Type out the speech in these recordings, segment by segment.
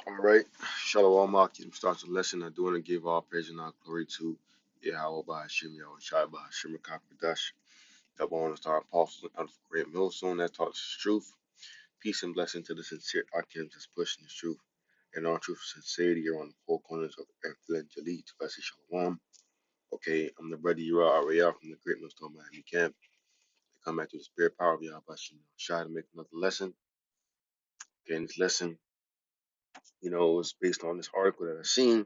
All right. Shalom, Akim starts the lesson. I do want to give all praise and all glory to Yahweh by Hashem, Yahweh Shai by Hashem, Kakadash. Double honor to our apostles and the great millstone that taught us the truth. Peace and blessing to the sincere Akim that's pushing the truth and all truth and sincerity are on the four corners of the earth. Let Jalid to bless Shalom. Okay, I'm the brother Ura Ariel from the great millstone Miami camp. I come back to the spirit power of Yahweh by Hashem, Shai to make another lesson. Okay, and this lesson, is based on this article that I've seen.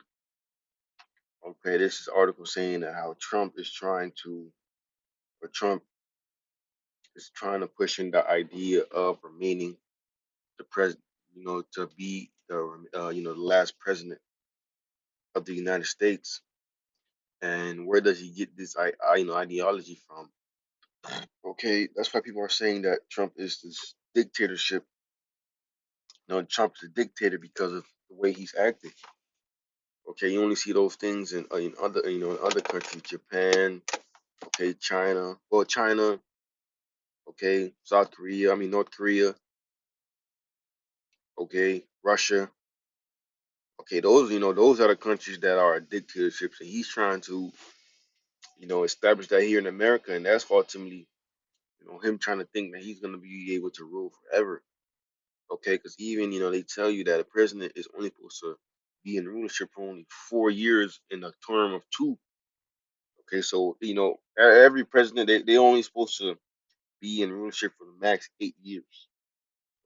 Okay, this is an article saying that how Trump is trying to push in the idea of remaining the president, to be the last president of the United States. And where does he get this, ideology from? Okay, that's why people are saying that Trump is this dictatorship. Trump is a dictator because of the way he's acting. Okay, you only see those things in other, in other countries, Japan, okay, China, okay, South Korea, North Korea, okay, Russia, okay, those are the countries that are dictatorships, and he's trying to, establish that here in America, and that's ultimately, him trying to think that he's gonna be able to rule forever, okay, because even, they tell you that a president is only supposed to be in rulership for only 4 years in a term of two, okay, so, every president, they only supposed to be in rulership for the max 8 years,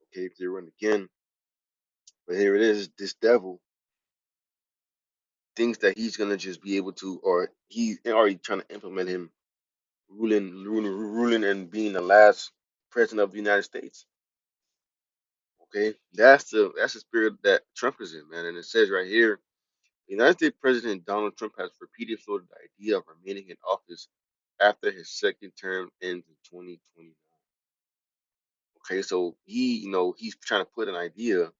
okay, if they run again. But here it is, this devil thinks that he's gonna just be able to, or he's already trying to implement him ruling, and being the last president of the United States. Okay, that's the spirit that Trump is in, man. And it says right here, the United States President Donald Trump has repeatedly floated the idea of remaining in office after his second term ends in 2029. Okay, so he's trying to put an idea.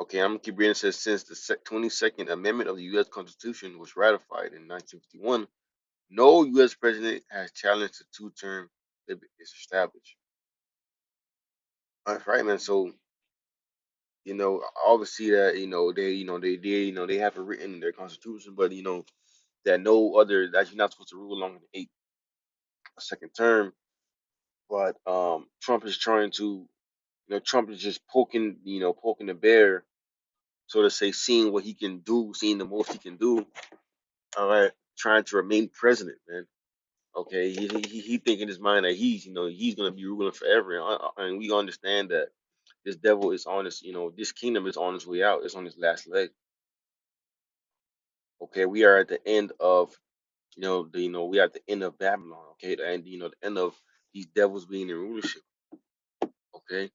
Okay, I'm gonna keep reading. It says since the 22nd Amendment of the U.S. Constitution was ratified in 1951. No U.S. president has challenged the two-term limit is established. That's right, man. So, obviously that they have it written in their constitution, but that that you're not supposed to rule longer than a second term. But Trump is trying to, Trump is just poking the bear, so to say, seeing what he can do, seeing the most he can do. All right, trying to remain president, man. Okay, he think in his mind that he's gonna be ruling forever, and we understand that this devil is on his, this kingdom is on its way out. It's on its last leg. Okay, we are at the end of, we are at the end of Babylon. Okay, and the end of these devils being in rulership. Okay,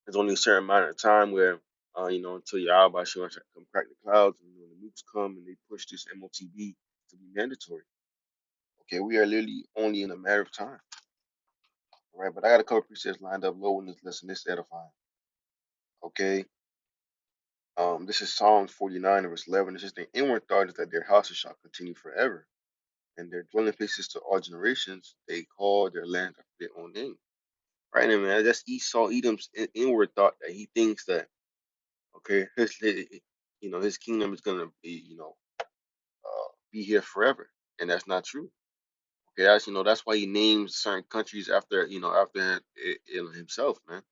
there's only a certain amount of time where, until Yahweh Shua come crack the clouds, and the nukes come and they push this MOTB to be mandatory. Okay, we are literally only in a matter of time. All right, but I got a couple precepts lined up low in this lesson. This edifying. Okay. This is Psalms 49 verse 11. It says, the inward thought is that their houses shall continue forever, and their dwelling places to all generations. They call their land after their own name. Right, and man, that's Esau Edom's inward thought that he thinks that, okay, his kingdom is gonna be, be here forever, and that's not true. Okay, that's why he names certain countries after himself, man.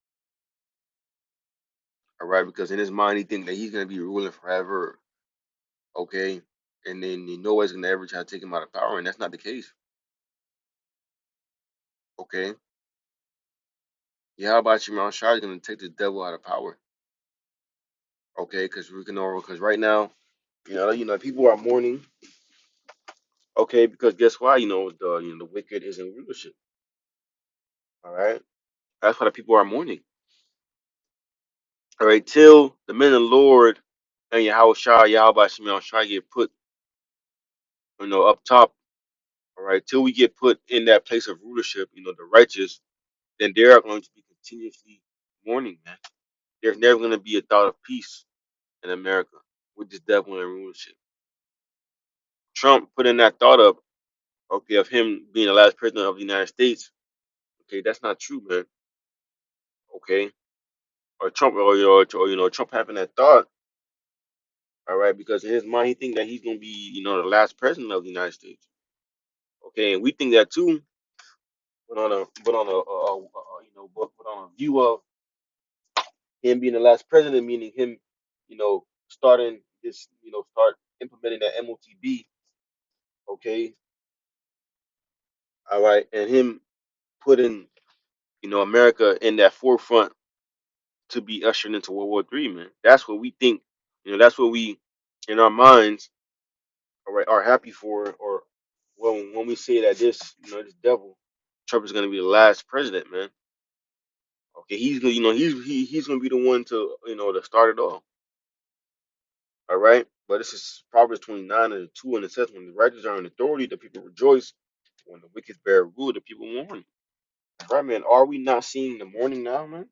All right, because in his mind he thinks that he's gonna be ruling forever. Okay, and then nobody's gonna ever try to take him out of power, and that's not the case. Okay, yeah, how about you, Shah is gonna take the devil out of power. Okay, because right now, people are mourning. Okay, because guess why? The wicked is in rulership. All right, that's why the people are mourning. All right, till the men of the Lord and Yahweh Shah get put, up top. All right, till we get put in that place of rulership, the righteous, then they are going to be continuously mourning, man. There's never going to be a thought of peace in America with this devil in rulership. Trump put in that thought up, okay, of him being the last president of the United States. Okay, that's not true, man. Okay, or Trump, or Trump having that thought, all right, because in his mind he think that he's gonna be, the last president of the United States. Okay, and we think that too, but on a view of him being the last president, meaning him, starting this, start implementing that MOTB, okay, all right, and him putting, America in that forefront to be ushered into World War III, man. That's what we think, that's what we, in our minds, all right, are happy for, or when we say that this, this devil, Trump is going to be the last president, man. Okay, he's gonna, he's gonna be the one to, to start it all. All right, but this is Proverbs 29 and 2, and it says, "When the righteous are in authority, the people rejoice. When the wicked bear rule, the people mourn." Right, man. Are we not seeing the mourning now, man?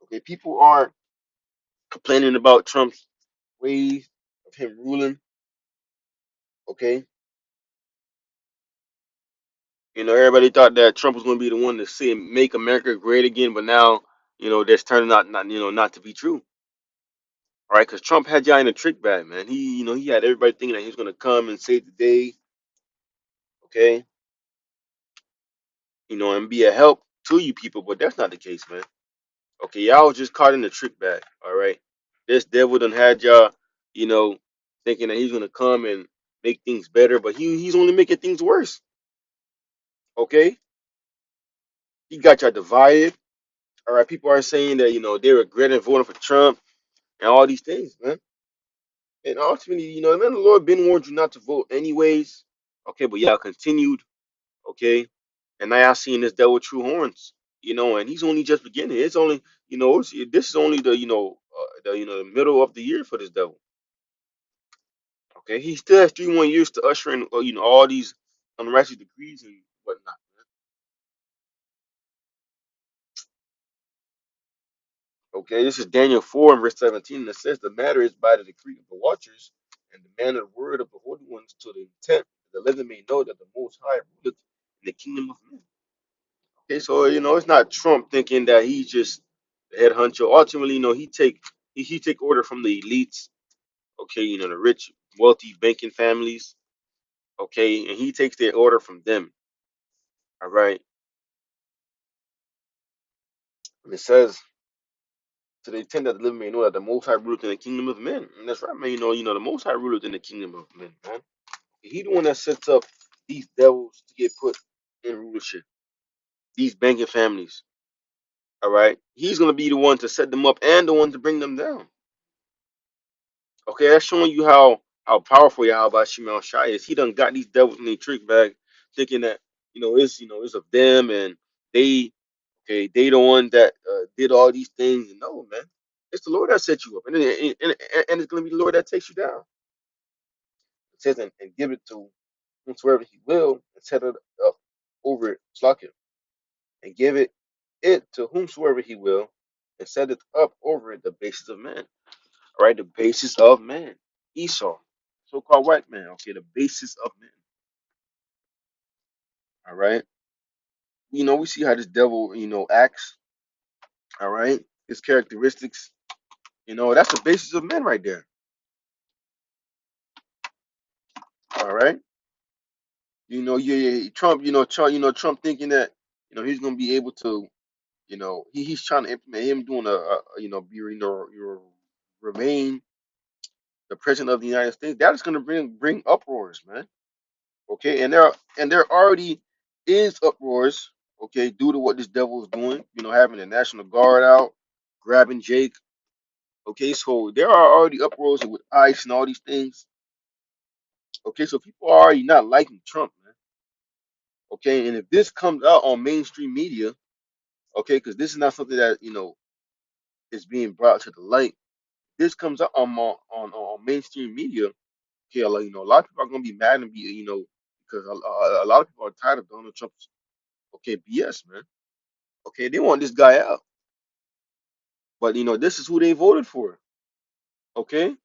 Okay, people are complaining about Trump's ways of him ruling. Okay, everybody thought that Trump was going to be the one to say make America great again, but now, that's turning out not to be true. All right, because Trump had y'all in a trick bag, man. He had everybody thinking that he was going to come and save the day. Okay, and be a help to you people, but that's not the case, man. Okay, y'all was just caught in the trick bag. All right, this devil done had y'all, you know, thinking that he's gonna come and make things better, but he's only making things worse. Okay, he got y'all divided. All right, people are saying that they regretting voting for Trump and all these things, man. And ultimately, man, the Lord been warned you not to vote anyways. Okay, but y'all continued. Okay, and now y'all seeing this devil true horns. And he's only just beginning. It's only, this is only the, the middle of the year for this devil. Okay, he still has 3 more years to usher in, all these unrighteous decrees and whatnot. Okay, this is Daniel 4 and verse 17. And it says, "The matter is by the decree of the watchers and the manner of word of the holy ones, to the intent that the living may know that the Most High ruleth in the kingdom of men." Okay, so it's not Trump thinking that he's just the head honcho. Ultimately, he take order from the elites. Okay, the rich, wealthy banking families. Okay, and he takes their order from them. All right, and it says, "To the intent that the living may know that the Most High ruleth in the kingdom of men." And that's right, man. The Most High ruleth in the kingdom of men, man. He the one that sets up these devils to get put in rulership. These banking families. All right, he's gonna be the one to set them up and the one to bring them down. Okay, that's showing you how powerful Yahweh Shimon Shai is. He done got these devils in their trick bag, thinking that it's of them, and they they the one that did all these things. And no, man, it's the Lord that set you up, and it's gonna be the Lord that takes you down. It says, and give it to whomsoever He will, and set it up over it, slack him, and give it to whomsoever He will, and set it up over it, the basis of man. All right, the basis of man, Esau, so-called white man. Okay, the basis of man. All right, we see how this devil, acts. All right, his characteristics. That's the basis of men right there. All right, Trump. Trump thinking that he's gonna be able to. He's trying to implement him doing be remain the president of the United States. That is gonna bring uproars, man. Okay, and there already is uproars. Okay, due to what this devil is doing. Having the National Guard out, grabbing Jake. Okay, so there are already uproars with ICE and all these things. Okay, so people are already not liking Trump, man. Okay, and if this comes out on mainstream media, okay, because this is not something that is being brought to the light. This comes out on mainstream media. Okay, a lot of people are gonna be mad and be because a lot of people are tired of Donald Trump's BS, man. Okay, they want this guy out, but this is who they voted for. Okay,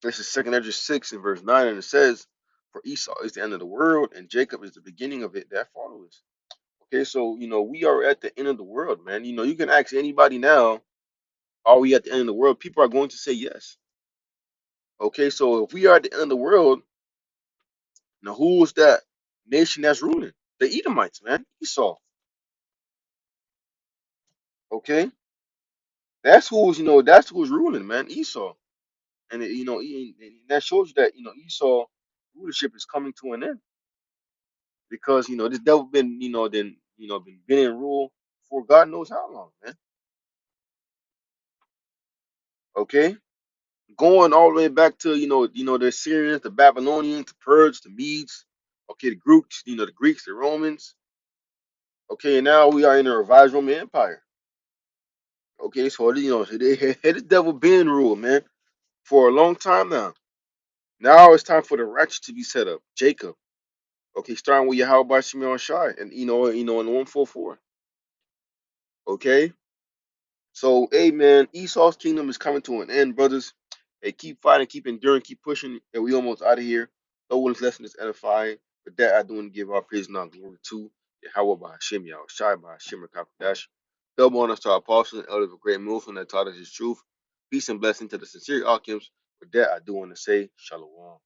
this is Second Ezra 6 in verse 9, and it says, "For Esau is the end of the world, and Jacob is the beginning of it that follows." Okay, so we are at the end of the world, man. You can ask anybody now, are we at the end of the world? People are going to say yes. Okay, so if we are at the end of the world, now who is that nation that's ruling? The Edomites, man. Esau. Okay, that's who's ruling, man. Esau, and and that shows you that Esau rulership is coming to an end because this devil been been in rule for God knows how long, man. Okay, going all the way back to the Assyrians, the Babylonians, the Persians, the Medes. Okay, the Greeks, the Greeks, the Romans. Okay, and now we are in the revised Roman Empire. Okay, so so they had the devil been in rule, man, for a long time now. Now it's time for the righteous to be set up. Jacob. Okay, starting with Yahweh Shimon Shai and in 144. Okay. So hey man, Esau's kingdom is coming to an end, brothers. Hey, keep fighting, keep enduring, keep pushing, and we almost out of here. No one's lesson is edifying. But that I do want to give our praise and our glory to Yahweh by Hashem, Yahweh Shai by Hashem Kakodash. Double honors to our apostles and elders of great movement that taught us his truth. Peace and blessing to the sincere Akims. With that I do want to say Shalom.